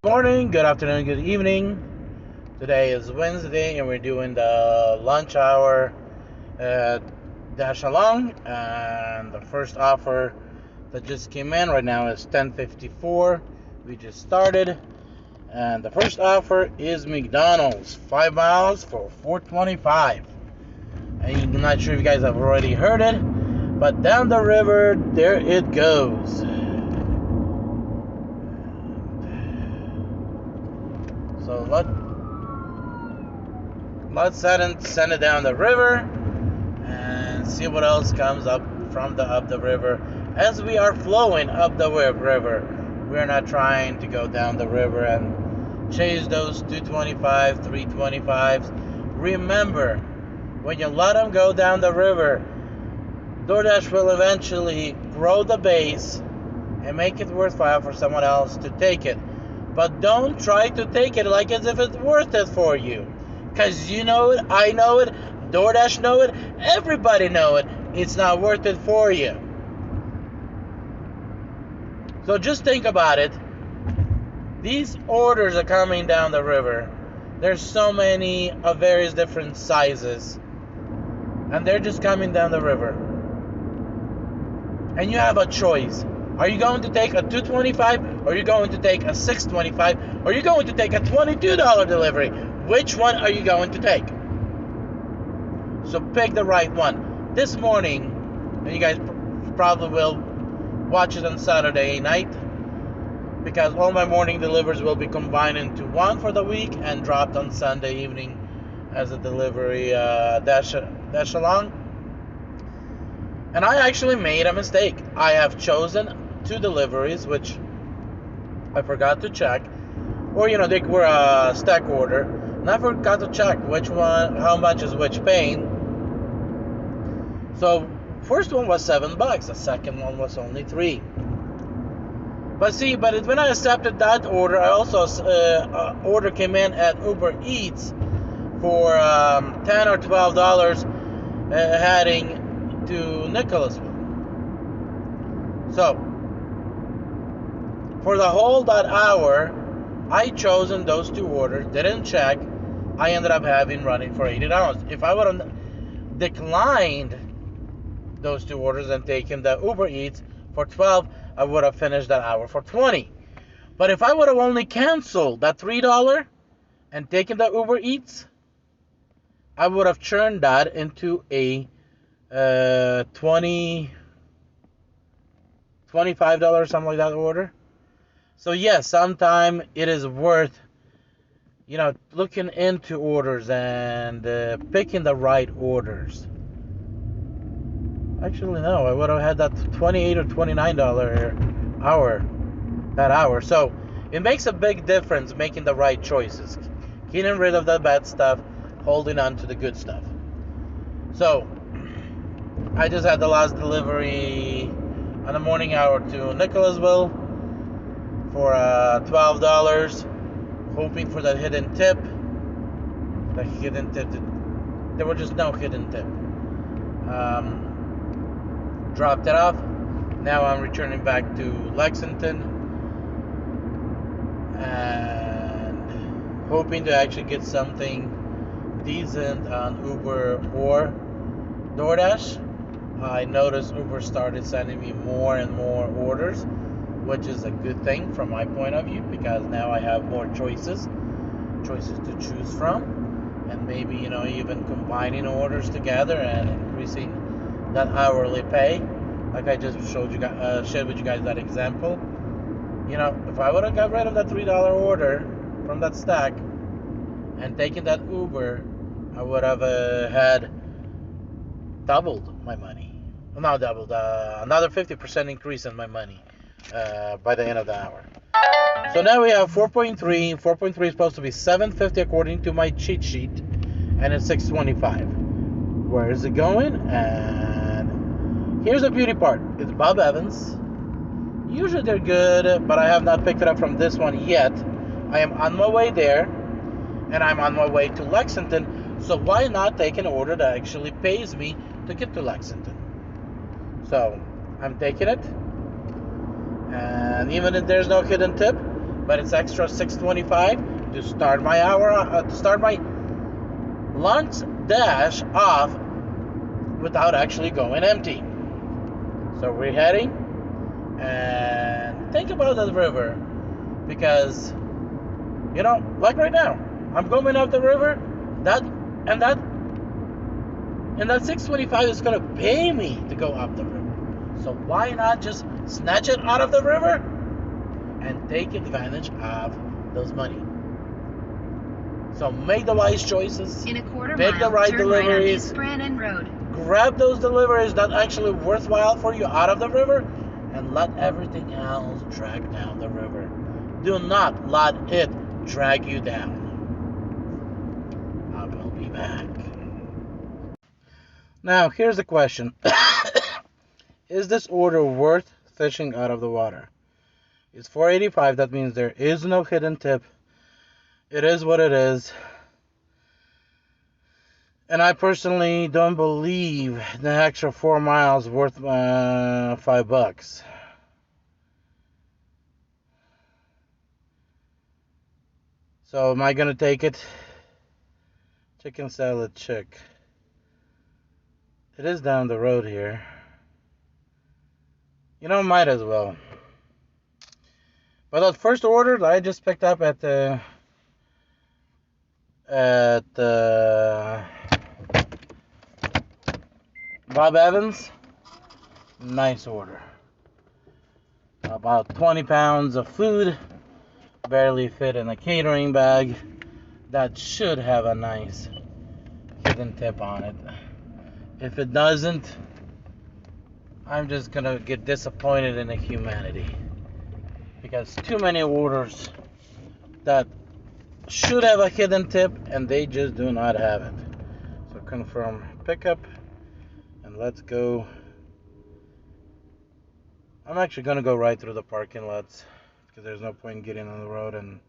morning, good afternoon, good evening. Today is Wednesday, and we're doing the lunch hour at Dash Along. And the first offer that just came in right now is 10:54. We just started, and the first offer is McDonald's, 5 miles for $4.25. And I'm not sure if you guys have already heard it, but down the river, there it goes. So let's send it down the river and see what else comes up the river as we are flowing up the river. We're not trying to go down the river and chase those 225, 325s. Remember, when you let them go down the river, Doordash will eventually grow the base and make it worthwhile for someone else to take it. But don't try to take it like as if it's worth it for you. Because you know it, I know it, Doordash know it, everybody know it. It's not worth it for you. So just think about it. These orders are coming down the river. There's so many of various different sizes. And they're just coming down the river. And you have a choice. Are you going to take a $2.25, or are you going to take a $6.25, or are you going to take a $22 delivery? Which one are you going to take? So pick the right one. This morning, and you guys probably will watch it on Saturday night, because all my morning deliveries will be combined into one for the week and dropped on Sunday evening as a delivery dash along. And I actually made a mistake. I have chosen 2 deliveries, which I forgot to check, or they were a stack order, and I forgot to check which one, how much is which paying. So first one was $7, the second one was only $3. But when I accepted that order, I also order came in at Uber Eats for $10 or $12 heading to Nicholasville. So for the whole that hour, I chosen those 2 orders, didn't check. I ended up running for $80. If I would have declined those 2 orders and taken the Uber Eats for $12, I would have finished that hour for $20. But if I would have only canceled that $3 and taken the Uber Eats, I would have churned that into a $25 something like that order. So yes, sometimes it is worth looking into orders and picking the right orders. Actually, no, I would have had that $28 or $29 hour. So it makes a big difference making the right choices, getting rid of the bad stuff, holding on to the good stuff. So I just had the last delivery on the morning hour to Nicholasville for $12, hoping for that hidden tip. There was just no hidden tip. Dropped it off. Now I'm returning back to Lexington and hoping to actually get something decent on Uber or Doordash. I noticed Uber started sending me more and more orders, which is a good thing from my point of view, because now I have more choices to choose from, and maybe even combining orders together and increasing that hourly pay, like I just shared with you guys that example. If I would have got rid of that $3 order from that stack and taken that Uber, I would have had doubled my money. Well, not doubled, another 50% increase in my money by the end of the hour. So now we have 4.3. 4.3 is supposed to be $7.50 according to my cheat sheet, and it's $6.25. Where is it going? And here's the beauty part. It's Bob Evans. Usually they're good, but I have not picked it up from this one yet. I am on my way there, and I'm on my way to Lexington. So why not take an order that actually pays me to get to Lexington? So I'm taking it. And even if there's no hidden tip, but it's extra $6.25 to start my hour, to start my lunch dash off without actually going empty. So we're heading, and think about that river, because like right now, I'm going up the river. That $6.25 is gonna pay me to go up the river. So why not just snatch it out of the river and take advantage of those money? So make the wise choices. In a quarter Make mile, the right turn right on deliveries. East Brannan Road. Grab those deliveries that actually worthwhile for you out of the river, and let everything else drag down the river. Do not let it drag you down. I will be back. Now, here's the question. Is this order worth fishing out of the water? It's $4.85. That means there is no hidden tip. It is what it is. And I personally don't believe the extra 4 miles worth $5. So am I gonna take it? Chicken salad chick. It is down the road here. Might as well. But that first order that I just picked up at Bob Evans, nice order. About 20 pounds of food, barely fit in a catering bag. That should have a nice hidden tip on it. If it doesn't, I'm just gonna get disappointed in the humanity, because too many orders that should have a hidden tip and they just do not have it. So confirm pickup, and let's go. I'm actually gonna go right through the parking lots, because there's no point in getting on the road and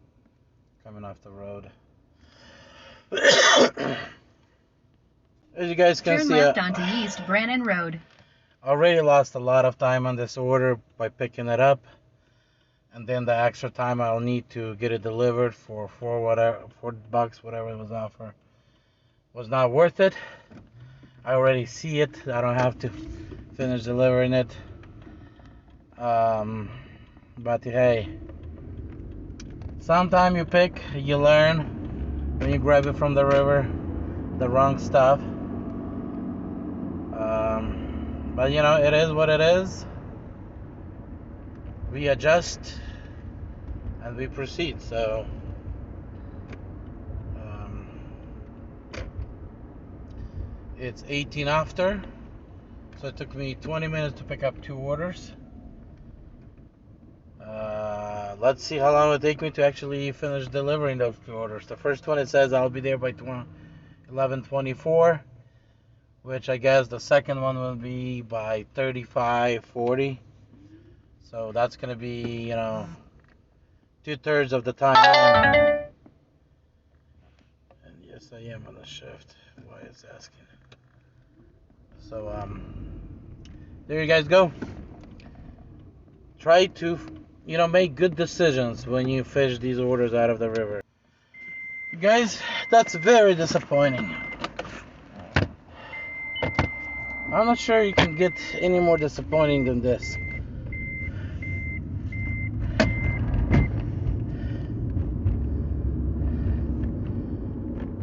coming off the road. As you guys can Turn see, left onto East Brannan Road. Already lost a lot of time on this order by picking it up, and then the extra time I'll need to get it delivered for $4, whatever it was offer, was not worth it. I already see it. I don't have to finish delivering it. But hey, sometime you pick, you learn. When you grab it from the river, the wrong stuff. But it is what it is. We adjust and we proceed. So it's 18 after. So it took me 20 minutes to pick up 2 orders. Let's see how long it will take me to actually finish delivering those 2 orders. The first one, it says I'll be there by 11:24, which I guess the second one will be by 35:40. So that's going to be, 2/3 of the time. And yes, I am on a shift. Why is asking? So, there you guys go. Try to, make good decisions when you fish these orders out of the river. Guys, that's very disappointing. I'm not sure you can get any more disappointing than this.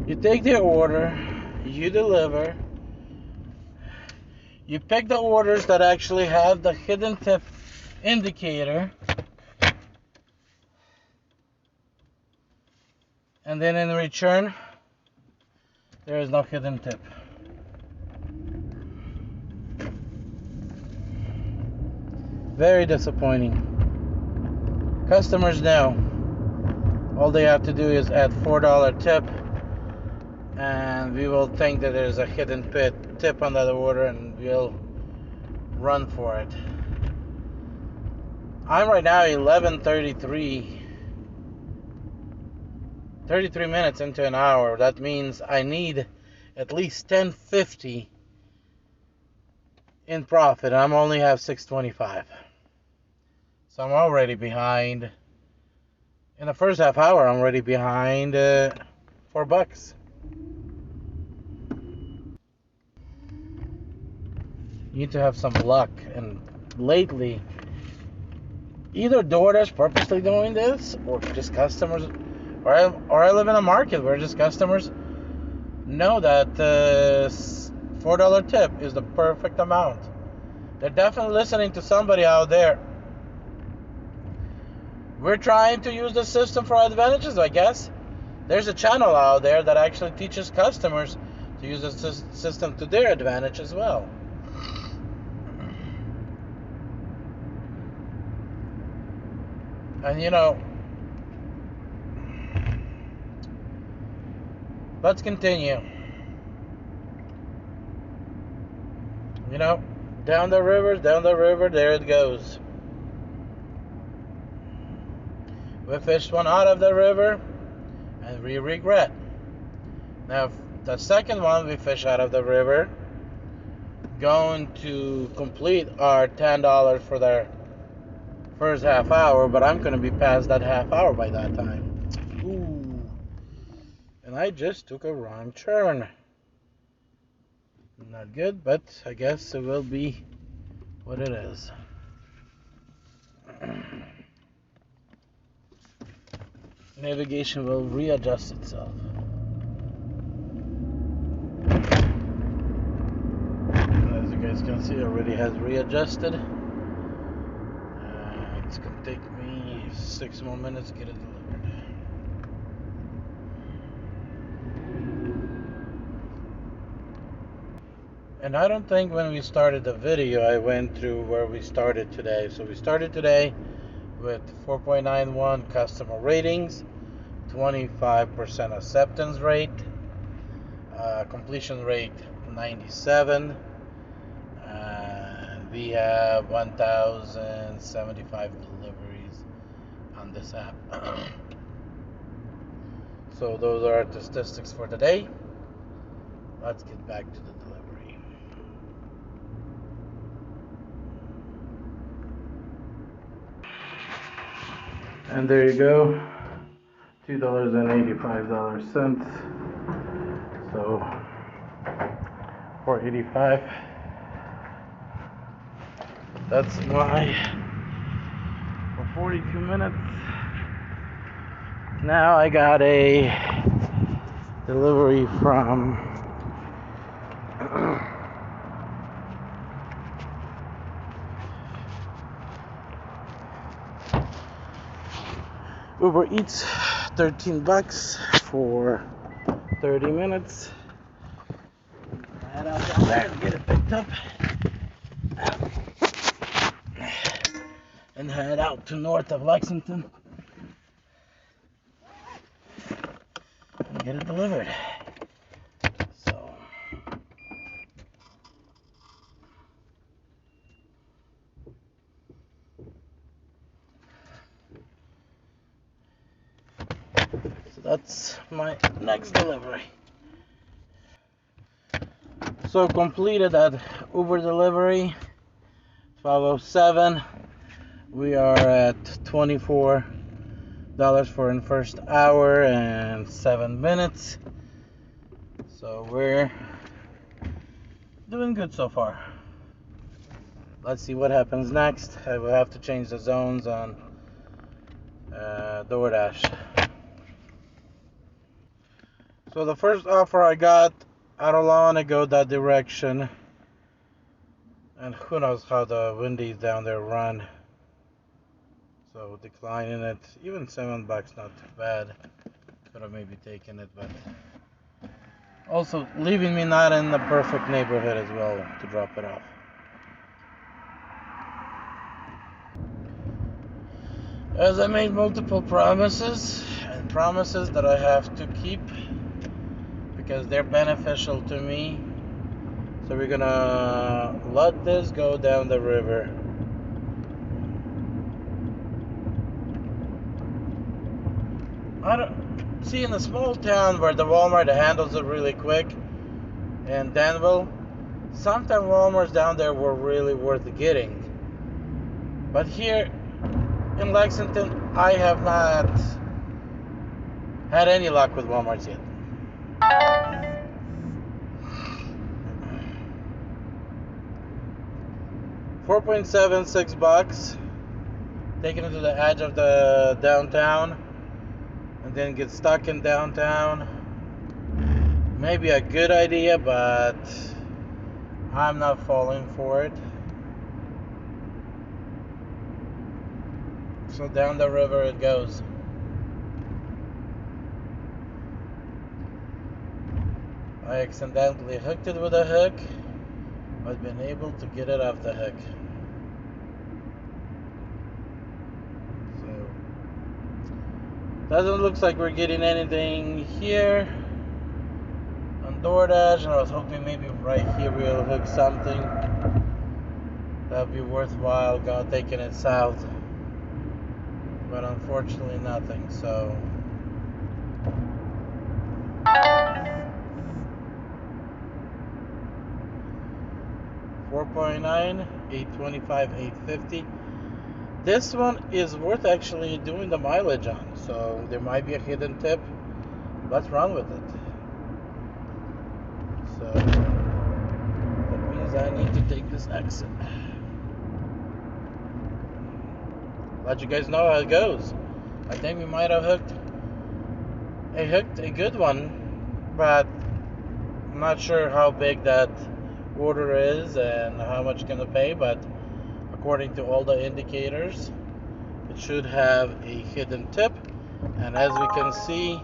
You take the order, you deliver, you pick the orders that actually have the hidden tip indicator, and then in return, there is no hidden tip. Very disappointing. Customers know all they have to do is add $4 tip, and we will think that there's a hidden tip on that order, and we'll run for it. I'm right now 11:33, 33 minutes into an hour. That means I need at least 10.50 in profit, and I'm only have 6.25. So I'm already behind In the first half hour, I'm already behind $4. You need to have some luck. And lately, either DoorDash purposely doing this, or just customers, or I live in a market where just customers know that $4 tip is the perfect amount. They're definitely listening to somebody out there. We're trying to use the system for our advantages, I guess. There's a channel out there that actually teaches customers to use the system to their advantage as well. And let's continue. Down the river, there it goes. We fished one out of the river, and we regret. Now, the second one we fish out of the river, going to complete our $10 for the first half hour, but I'm going to be past that half hour by that time. Ooh. And I just took a wrong turn. Not good, but I guess it will be what it is. Navigation will readjust itself. As you guys can see, it already has readjusted. It's gonna take me 6 more minutes to get it delivered. And I don't think when we started the video I went through where we started today. So we started today with 4.91 customer ratings, 25% acceptance rate, completion rate 97, and we have 1,075 deliveries on this app. So those are the statistics for today. Let's get back to the delivery. And there you go, $2.85. So $4.85. That's my for 42 minutes. Now I got a delivery from Uber Eats, $13 for 30 minutes. Head out down there and get it picked up. And head out to north of Lexington and get it delivered. So that's my next delivery. So completed that Uber delivery, 12:07. We are at $24 for the first hour and 7 minutes. So we're doing good so far. Let's see what happens next. I will have to change the zones on Doordash. So the first offer I got, I don't want to go that direction. And who knows how the windies down there run. So declining it, even $7 not too bad. Could have maybe taken it, but also leaving me not in the perfect neighborhood as well to drop it off. As I made multiple promises, and promises that I have to keep because they're beneficial to me. So we're gonna let this go down the river. I don't see, in a small town where the Walmart handles it really quick, in Danville, sometimes Walmarts down there were really worth getting. But here in Lexington, I have not had any luck with Walmarts yet. $4.76. Taking it to the edge of the downtown, and then get stuck in downtown. Maybe a good idea, but I'm not falling for it. So down the river it goes. I accidentally hooked it with a hook. I've been able to get it off the hook. So doesn't look like we're getting anything here on Doordash, and I was hoping maybe right here we'll hook something. That'd be worthwhile taking it south. But unfortunately nothing, so 4.9, 825, 850. This one is worth actually doing the mileage on, so there might be a hidden tip. Let's run with it. So that means I need to take this exit. Let you guys know how it goes. I think we might have hooked a good one, but I'm not sure how big that order is and how much it's gonna pay, but according to all the indicators, it should have a hidden tip. And as we can see,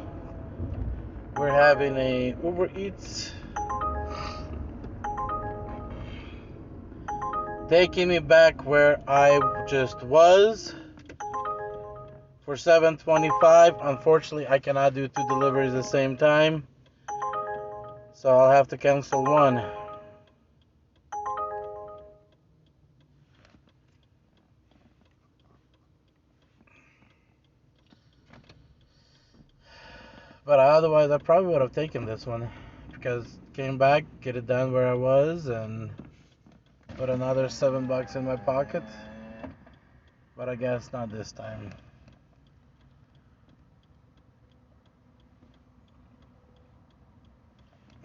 we're having a Uber Eats taking me back where I just was for $7.25. Unfortunately, I cannot do 2 deliveries at the same time, so I'll have to cancel one. But otherwise, I probably would have taken this one, because came back, get it done where I was, and put another $7 in my pocket. But I guess not this time.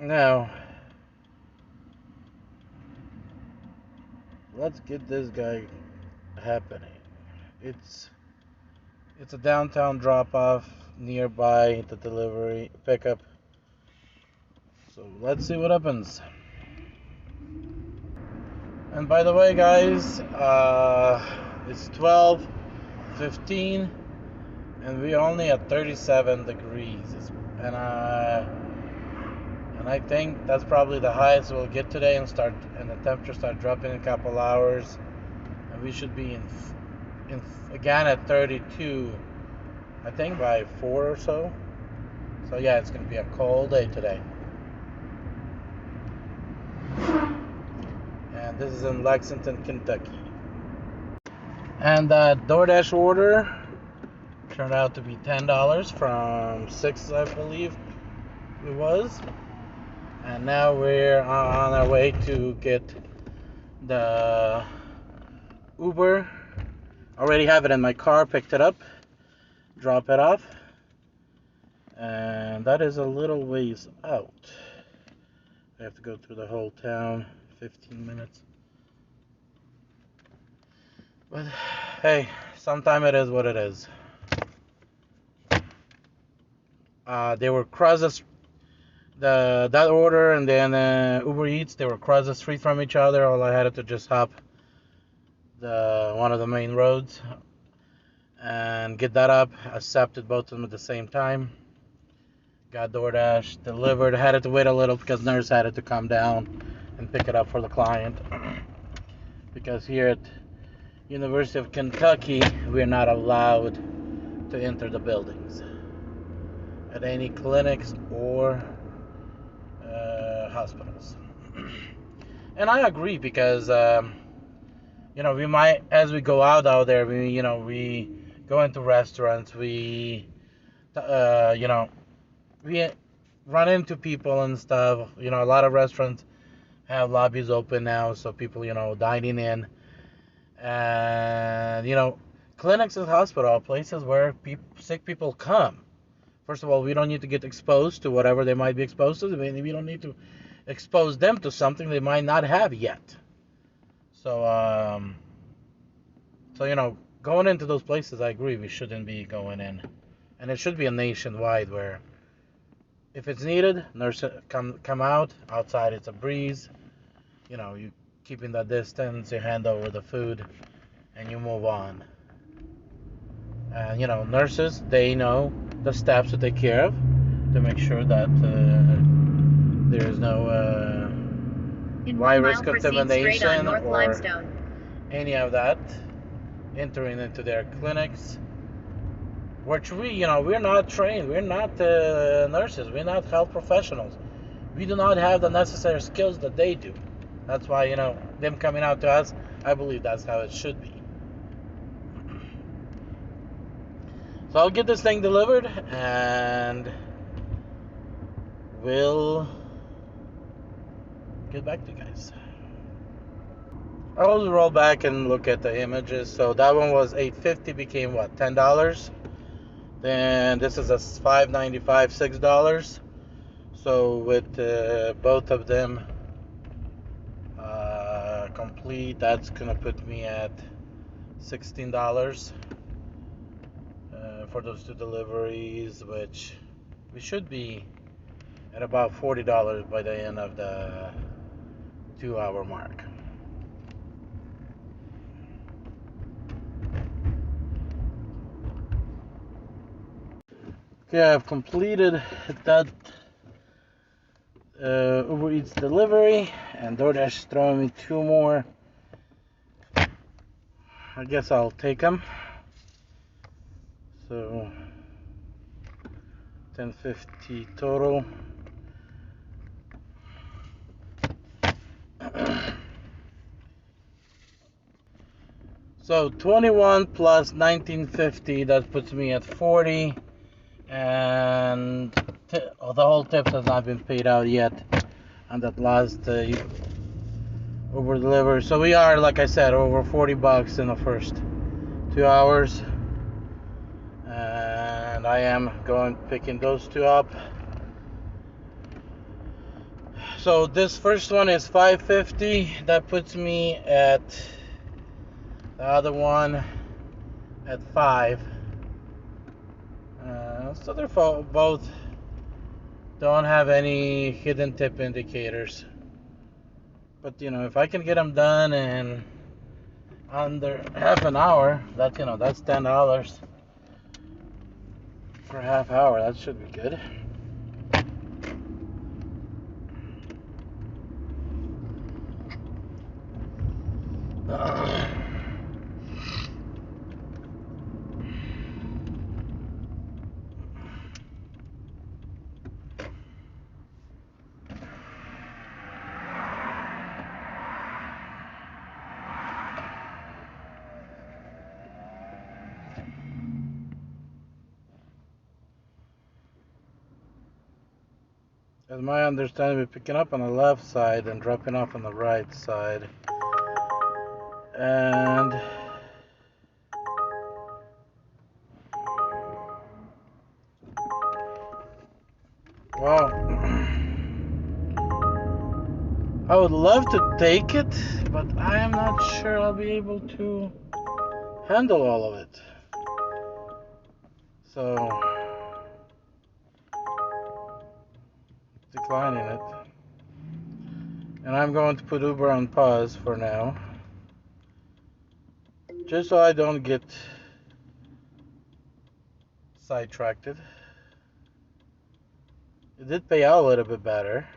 Now, let's get this guy happening. It's a downtown drop-off nearby the delivery pickup. So let's see what happens. And by the way, guys, it's 12:15, and we're only at 37 degrees. And I think that's probably the highest we'll get today, and the temperature start dropping in a couple hours, and we should be in again at 32, I think by 4 or so. So yeah, it's gonna be a cold day today. And this is in Lexington, Kentucky. And that DoorDash order turned out to be $10 from $6, I believe it was. And now we're on our way to get the Uber. Already have it in my car, picked it up, drop it off. And that is a little ways out. I have to go through the whole town, 15 minutes. But hey, sometime it is what it is. They were across that order, and then Uber Eats, they were across the street from each other. All I had to just hop one of the main roads and get that up. Accepted both of them at the same time. Got DoorDash delivered. Had to wait a little because nurse had to come down and pick it up for the client. Because here at University of Kentucky, we're not allowed to enter the buildings at any clinics or hospitals. And I agree, because we might, as we go out there, we go into restaurants, we run into people and stuff. A lot of restaurants have lobbies open now, so people, dining in. And, clinics and hospital are places where sick people come First of all, we don't need to get exposed to whatever they might be exposed to. I mean, we don't need to expose them to something they might not have yet. So, going into those places, I agree, we shouldn't be going in. And it should be a nationwide where if it's needed, nurse come out. Outside, it's a breeze. You keeping that distance, you hand over the food, and you move on. And nurses, they know the steps to take care of to make sure that there is no virus contamination or any of that entering into their clinics. Which we're not trained. We're not nurses. We're not health professionals. We do not have the necessary skills that they do. That's why, them coming out to us, I believe that's how it should be. So I'll get this thing delivered and we'll get back to you guys. I'll roll back and look at the images. So that one was $8.50, became what, $10? Then this is a $5.95, $6. So with both of them complete, that's gonna put me at $16 for those two deliveries, which we should be at about $40 by the end of the 2-hour mark. Okay, I've completed that Uber Eats delivery, and DoorDash is throwing me 2 more. I guess I'll take them. So $10.50 total. So 21 plus $19.50, that puts me at 40, and the whole tip has not been paid out yet on that last Uber delivery. So we are, like I said, over $40 in the first 2 hours, and I am going picking those 2 up. So this first one is $5.50. That puts me at the other one at $5. So they're both don't have any hidden tip indicators. But if I can get them done in under half an hour, that's $10 for a half hour. That should be good. As my understanding, we're picking up on the left side and dropping off on the right side. And well, I would love to take it, but I am not sure I'll be able to handle all of it. So declining it. And I'm going to put Uber on pause for now, just so I don't get sidetracked. It did pay out a little bit better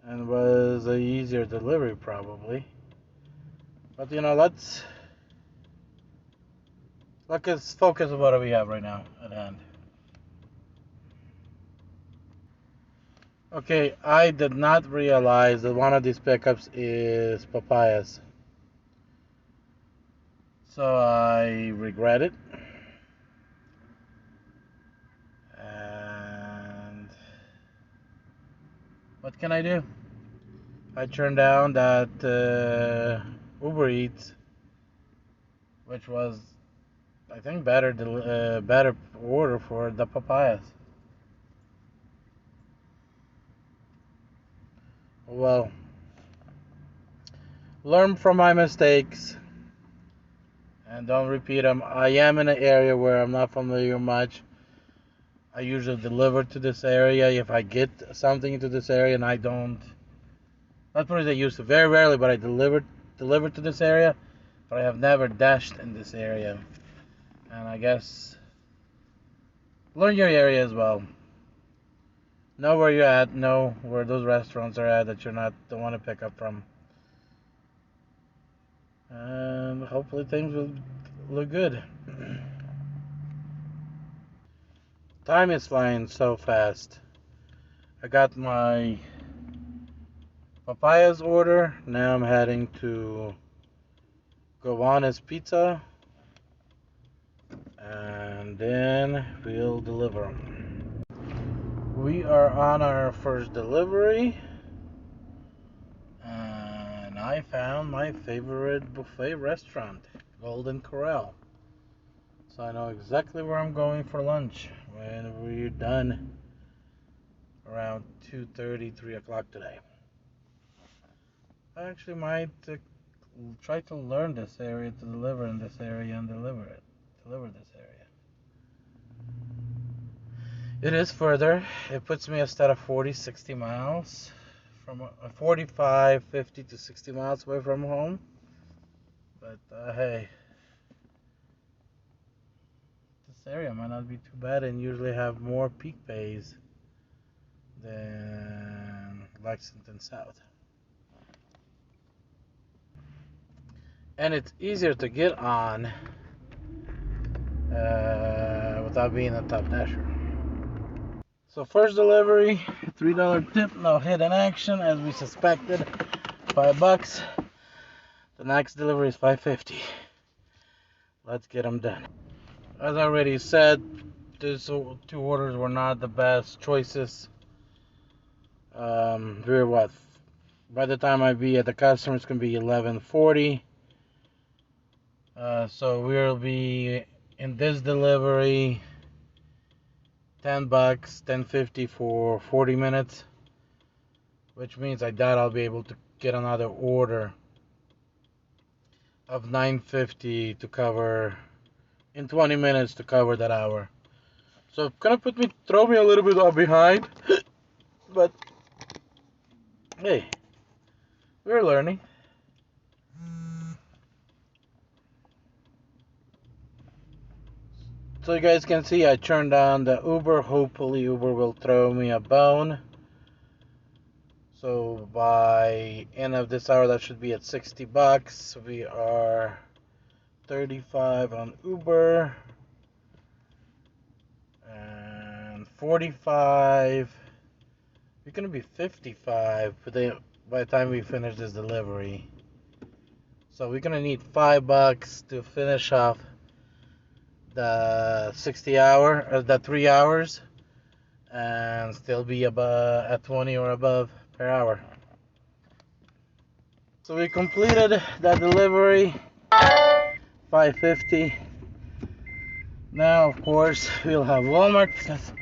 and was a easier delivery probably. But let's focus on what we have right now at hand. Okay, I did not realize that one of these pickups is papayas. So I regret it. And what can I do? I turned down that Uber Eats, which was I think better order for the papayas. Well, learn from my mistakes and don't repeat them. I am in an area where I'm not familiar much. I usually deliver to this area if I get something into this area and I don't. That's what I used to. Very rarely, but I delivered to this area. But I have never dashed in this area. And I guess learn your area as well. Know where you're at. Know where those restaurants are at that you're not don't want to pick up from. And hopefully things will look good. Time is flying so fast. I got my papayas order. Now I'm heading to Gowanus Pizza. And then we'll deliver them. We are on our first delivery. And I found my favorite buffet restaurant, Golden Corral. So I know exactly where I'm going for lunch when we're done around 2:30, 3 o'clock today. I actually might try to learn this area to deliver in this area and deliver this area. It is further. It puts me instead of 40, 60 miles from 45, 50 to 60 miles away from home. But hey, this area might not be too bad and usually have more peak bays than Lexington South. And it's easier to get on without being a top dasher. So first delivery, $3 tip, no hidden action as we suspected, $5. The next delivery is $5.50. Let's get them done. As I already said, these two orders were not the best choices. We're what? By the time I be at the customer, it's gonna be 11:40. So we'll be in this delivery $10, $10.50 for 40 minutes, which means I doubt I'll be able to get another order of $9.50 to cover in 20 minutes to cover that hour. So it's gonna throw me a little bit off behind, but hey, we're learning. So you guys can see I turned on the Uber. Hopefully Uber will throw me a bone. So by end of this hour that should be at $60. We are 35 on Uber and 45. We're gonna be 55 by the time we finish this delivery. So we're gonna need $5 to finish off the 3 hours, and still be at 20 or above per hour. So we completed that delivery, $5.50. Now, of course, we'll have Walmart because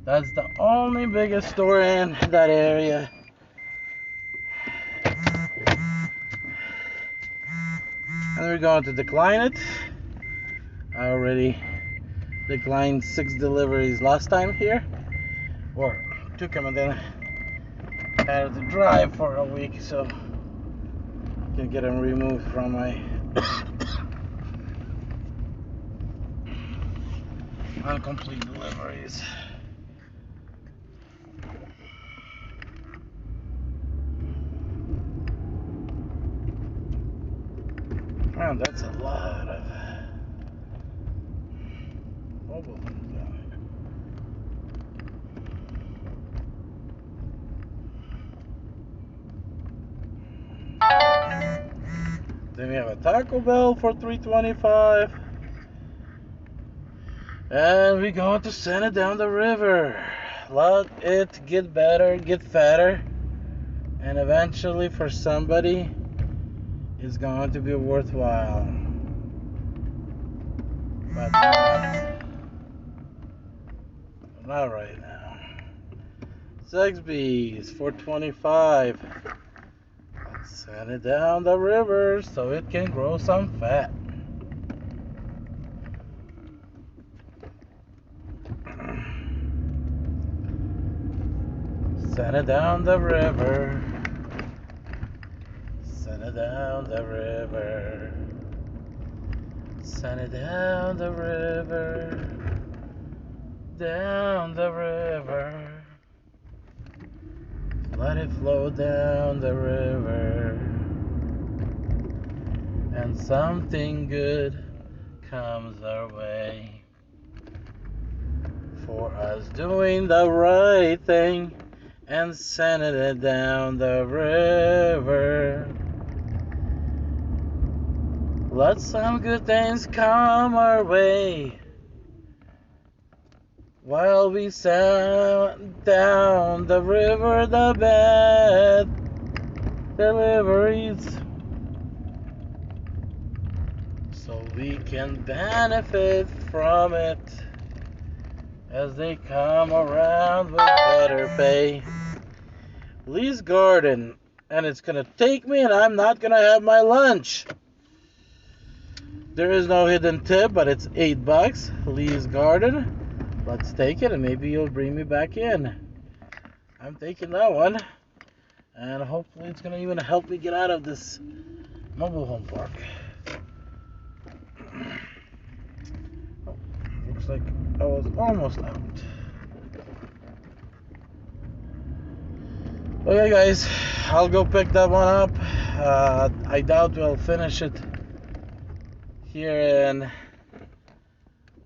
that's the only biggest store in that area. And we're going to decline it. I already declined 6 deliveries last time here, or took them and then had to drive for a week, so I can get them removed from my incomplete deliveries. Man, that's a lot of mobile homes down here. Then we have a Taco Bell for $3.25. And we're going to send it down the river. Let it get better, get fatter. And eventually for somebody it's going to be worthwhile. but not right now. 6B's 425. Let's send it down the river so it can grow some fat. Send it down the river. Send it down the river. Send it down the river. Down the river. Let it flow down the river. And something good comes our way. For us doing the right thing and sending it down the river. Let some good things come our way while we send down the river the bad deliveries, so we can benefit from it as they come around with better pay. Lee's Garden, and it's gonna take me and I'm not gonna have my lunch. There is no hidden tip, but it's $8. Lee's Garden. Let's take it and maybe you'll bring me back in. I'm taking that one. And hopefully it's gonna even help me get out of this mobile home park. Oh, looks like I was almost out. Okay guys, I'll go pick that one up. I doubt we'll finish it here in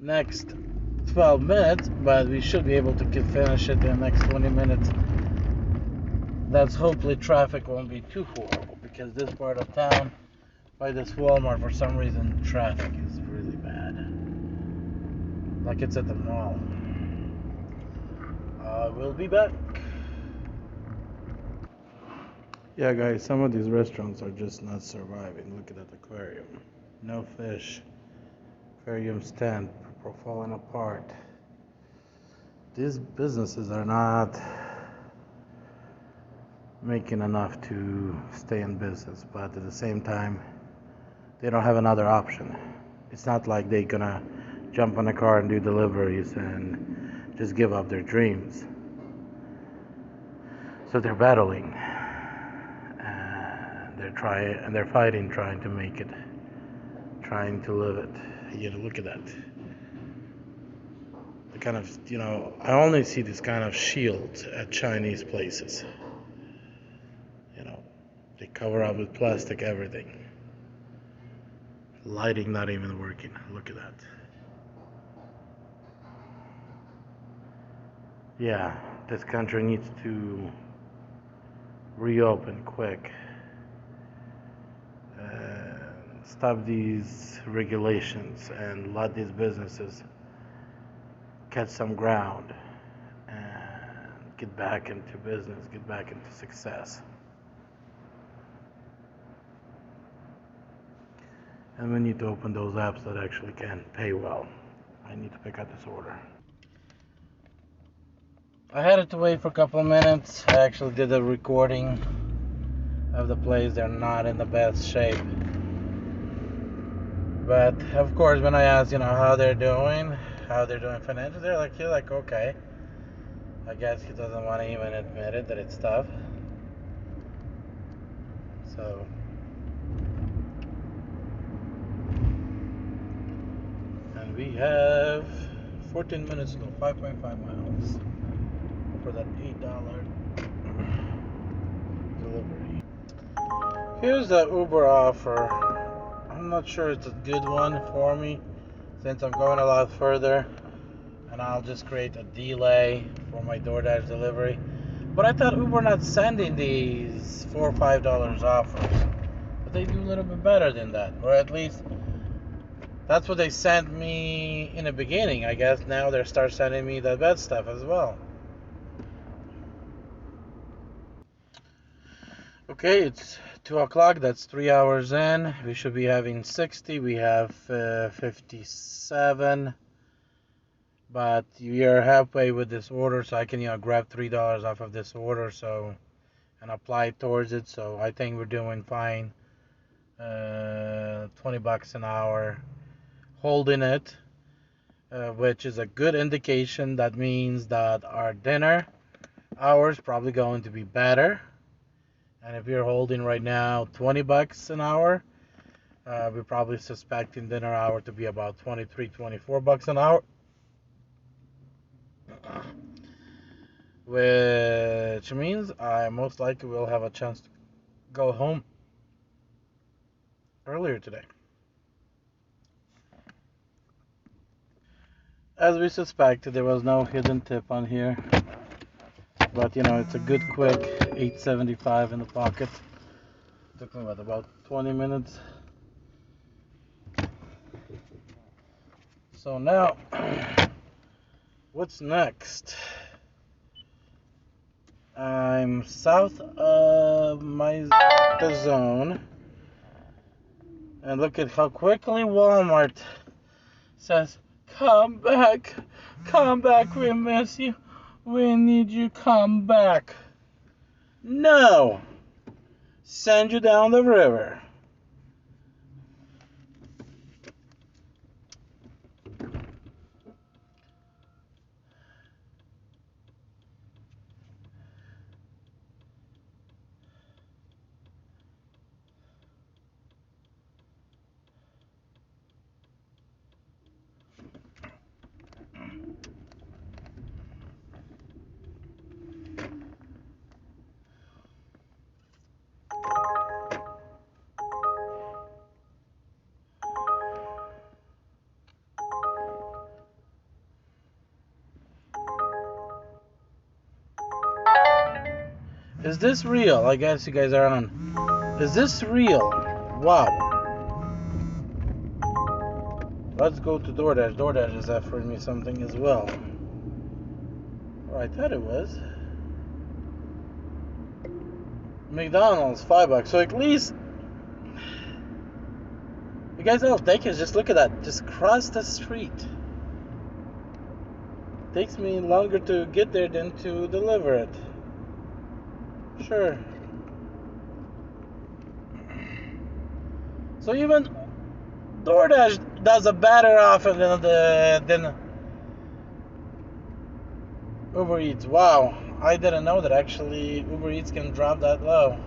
next 12 minutes, but we should be able to finish it in the next 20 minutes. That's hopefully traffic won't be too horrible, because this part of town by this Walmart, for some reason traffic is really bad, like it's at the mall. I will be back. Yeah guys, some of these restaurants are just not surviving. Look at that aquarium, no fish, aquarium stand falling apart. These businesses are not making enough to stay in business, but at the same time they don't have another option. It's not like they're gonna jump on a car and do deliveries and just give up their dreams. So they're battling, and they're fighting, trying to make it, trying to live it. You know, look at that. The kind of, I only see this kind of shields at Chinese places. They cover up with plastic everything. Lighting not even working. Look at that. Yeah, this country needs to reopen quick. Stop these regulations and let these businesses catch some ground and get back into business, get back into success. And we need to open those apps that actually can pay well. I need to pick up this order. I had to wait for a couple of minutes. I actually did a recording of the place. They're not in the best shape. But of course, when I asked, how they're doing financially, they're like, okay. I guess he doesn't want to even admit it, that it's tough. So, and we have 14 minutes to go, 5.5 miles for that $8 delivery. Here's the Uber offer. I'm not sure it's a good one for me, since I'm going a lot further, and I'll just create a delay for my Doordash delivery. But I thought Uber not sending these $4 or $5 offers, but they do a little bit better than that, or at least that's what they sent me in the beginning. I guess now they start sending me the bad stuff as well. Okay, it's 2 o'clock. That's 3 hours in. We should be having 60. We have 57. But we are halfway with this order, so I can grab $3 off of this order, so and apply it towards it. So I think we're doing fine. $20 an hour, holding it, which is a good indication. That means that our dinner hours probably going to be better. And if you're holding right now $20 an hour, we're probably suspecting dinner hour to be about 23, $24 an hour, which means I most likely will have a chance to go home earlier today. As we suspected, there was no hidden tip on here, but it's a good quick 8.75 in the pocket. Took me about 20 minutes. So now, what's next? I'm south of the zone, and look at how quickly Walmart says, come back, we miss you, we need you, come back. No! Send you down the river. Is this real? I guess you guys are on. Is this real? Wow. Let's go to Doordash. Doordash is offering me something as well. Oh, I thought it was. McDonald's, $5. So at least you guys know they can just look at that. Just cross the street. Takes me longer to get there than to deliver it. Sure. So even DoorDash does a better offer than Uber Eats. Wow, I didn't know that actually Uber Eats can drop that low.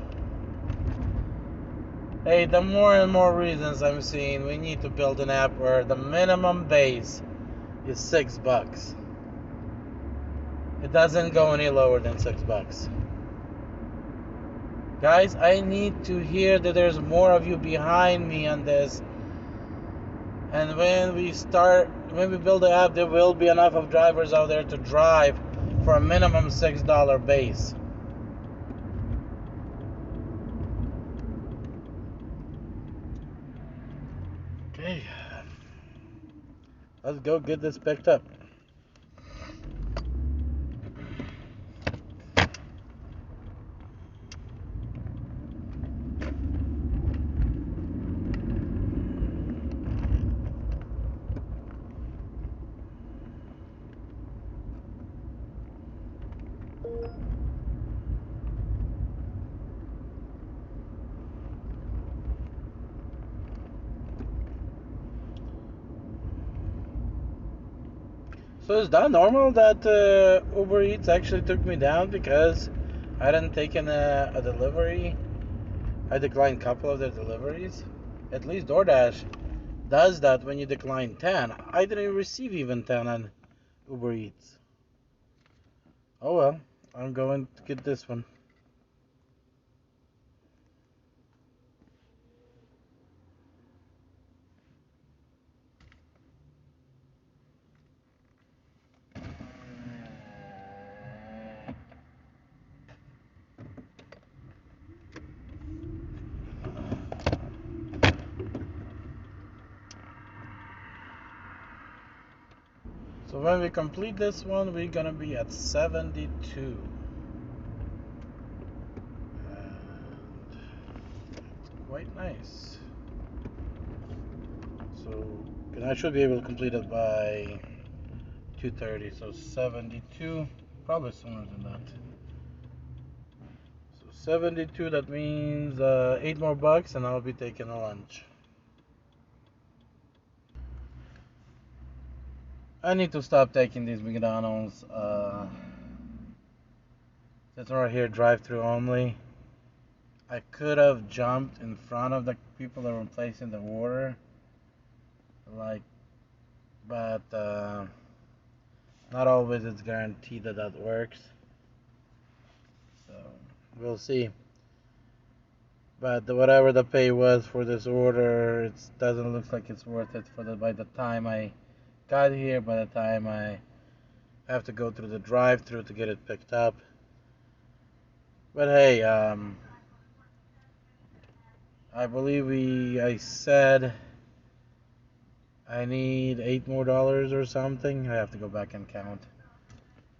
Hey, the more and more reasons I'm seeing we need to build an app where the minimum base is $6. It doesn't go any lower than $6. Guys, I need to hear that there's more of you behind me on this. And when we build the app, there will be enough of drivers out there to drive for a minimum $6 base. Okay. Let's go get this picked up. So is that normal that Uber Eats actually took me down because I hadn't taken a delivery? I declined a couple of their deliveries. At least DoorDash does that when you decline 10. I didn't receive even 10 on Uber Eats. Oh well, I'm going to get this one. So when we complete this one, we're gonna be at 72. quite nice. So, and I should be able to complete it by 2:30. So 72, probably sooner than that. So 72. That means 8 more bucks, and I'll be taking a lunch. I need to stop taking these McDonald's. That's right here, drive-through only. I could have jumped in front of the people that were placing the order, but not always it's guaranteed that that works. So we'll see. But whatever the pay was for this order, it doesn't look like it's worth it by the time I got here, by the time I have to go through the drive-through to get it picked up. But hey, I believe I said I need $8 more or something. I have to go back and count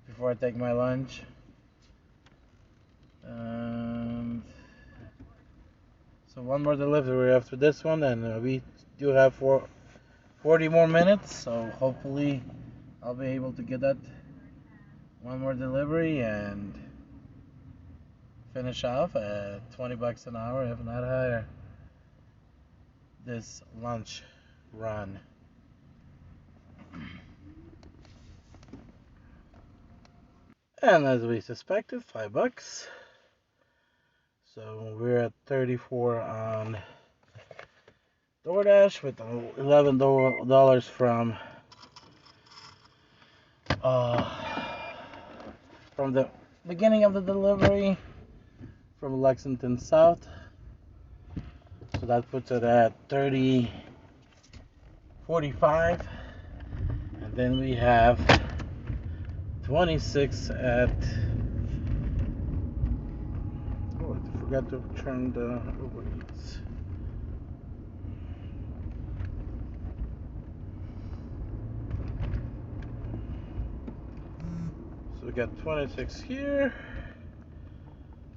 before I take my lunch. So one more delivery after this one, and we do have 40 more minutes. So hopefully I'll be able to get that one more delivery and finish off at 20 bucks an hour, if not higher, this lunch run. And as we suspected, $5. So we're at 34 on Doordash with $11 from the beginning of the delivery from Lexington South. So that puts it at 30.45, and then we have 26 at. Oh, I forgot to turn the Uber Eats. So we got 26 here,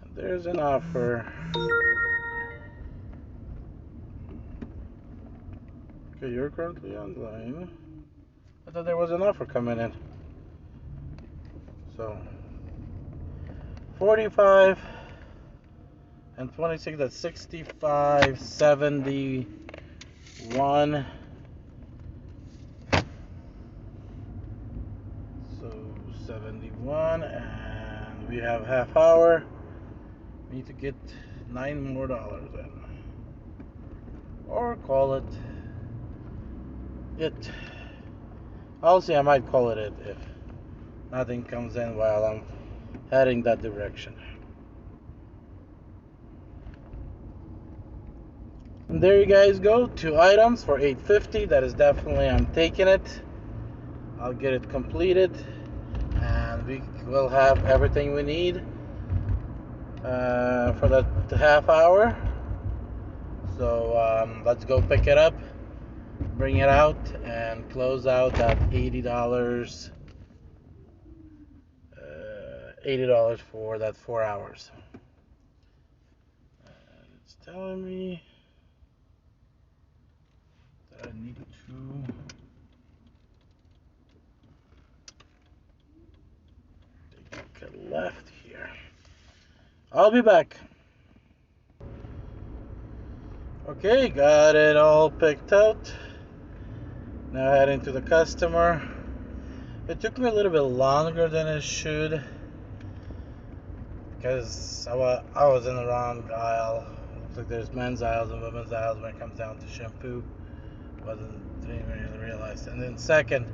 and there's an offer. Okay, you're currently online. I thought there was an offer coming in. So 45 and 26, that's 65.71. So 71, and we have half hour. We need to get $9 more in, or call it. I'll see. I might call it if nothing comes in while I'm heading that direction. And there you guys go. 2 items for $8.50. That is definitely, I'm taking it. I'll get it completed, and we will have everything we need for the half hour. So let's go pick it up, bring it out, and close out that $80. $80 for that 4 hours. It's telling me that I need to take a left here. I'll be back. Okay, got it all picked out. Now heading to the customer. It took me a little bit longer than it should, because I was in the wrong aisle. Looks like there's men's aisles and women's aisles when it comes down to shampoo. Didn't really realize. And then second,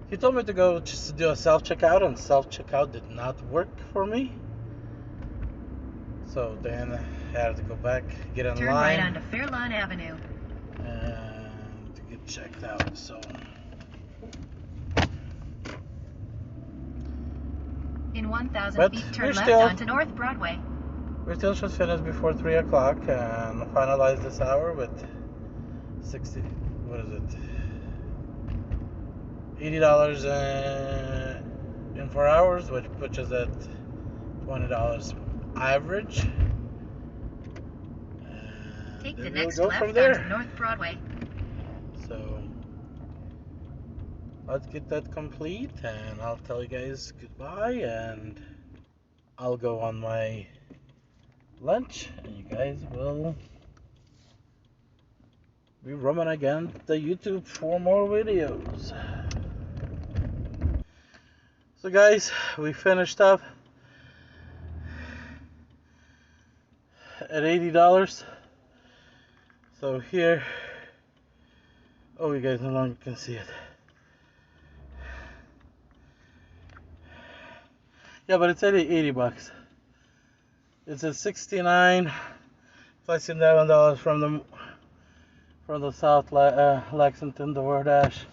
he told me to go just to do a self-checkout, and self-checkout did not work for me. So then I had to go back, get in Turn line. right onto Fairlawn Avenue. And to get checked out. So in 1,000 but feet, turn left still, onto North Broadway. We still should finish before 3 o'clock and finalize this hour with $80 in 4 hours, which puts us at $20 average. Take the then we'll next go left from onto there. North Broadway. So let's get that complete, and I'll tell you guys goodbye, and I'll go on my lunch, and you guys will be roaming again the YouTube for more videos. So guys, we finished up at $80. So here, oh, you guys no longer can see it. Yeah, but it's $80. It's at 69 plus $11 from the South Lexington Doordash.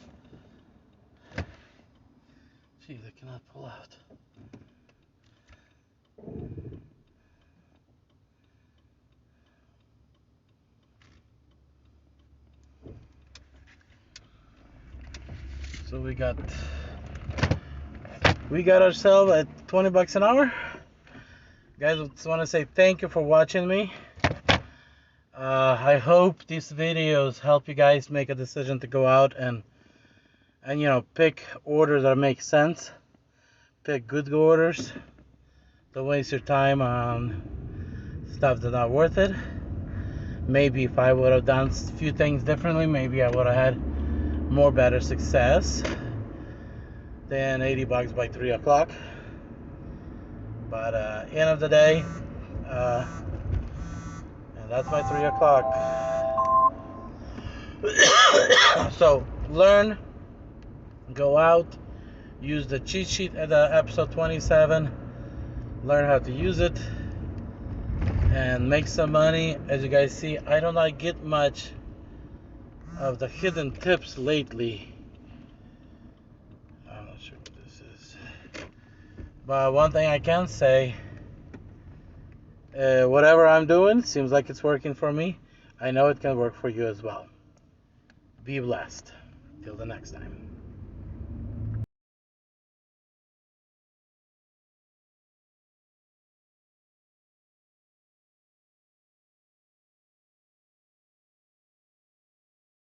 Jeez, I cannot pull out. So we got ourselves at $20 an hour. Guys, I just want to say thank you for watching me. I hope these videos help you guys make a decision to go out and pick orders that make sense. Pick good orders. Don't waste your time on stuff that's not worth it. Maybe if I would have done a few things differently, maybe I would have had more better success than $80 by 3 o'clock. But end of the day, and that's my 3 o'clock. So learn, go out, use the cheat sheet at episode 27, learn how to use it, and make some money. As you guys see, I don't get much of the hidden tips lately. I'm not sure what this is, but one thing I can say, whatever I'm doing seems like it's working for me. I know it can work for you as well. Be blessed. Till the next time.